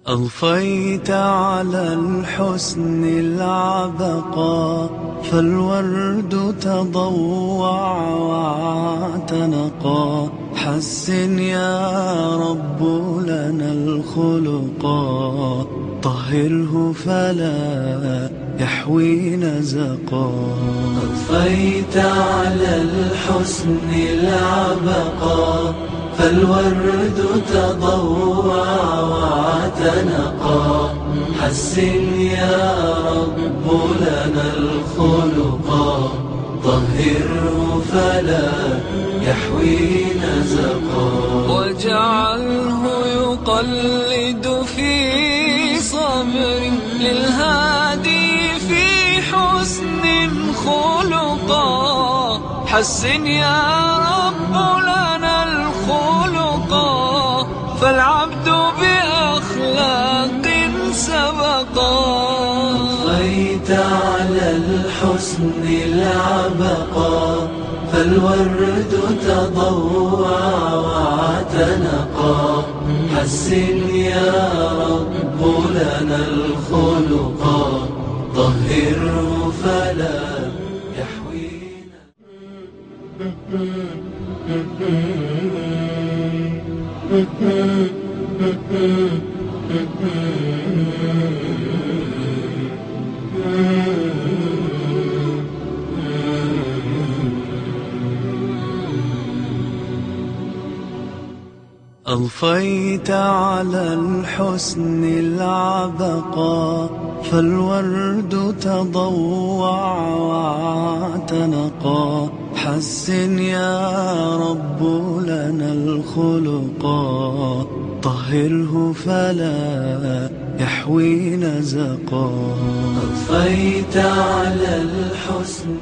أضفيت على الحسن العبقى، فالورد تضوع واعتنقا. حسن يا رب لنا الخلقا، طهره فلا يحوي نزقا. أضفيت على الحسن العبقا، فالورد تضوع واعتنقا. حسن يا رب لنا الخلقا، طهره فلا يحوي نزقا. واجعله يقلد في صبر للهادي في حسن خلقا. حسن يا رب لنا الخلقا، فالعبد بأخلاق سبقا. أضفيت على الحسن العبقا، فالورد تضوع واعتنقا. حسن يا رب لنا الخلقا، طهره فلا يحوي. أضفيت على الحسن العبقا، فالورد تضوع واعتنقا. حسن يا رب لنا الخلقا، طهره فلا يحوي نزقا. أضفيت على الحسن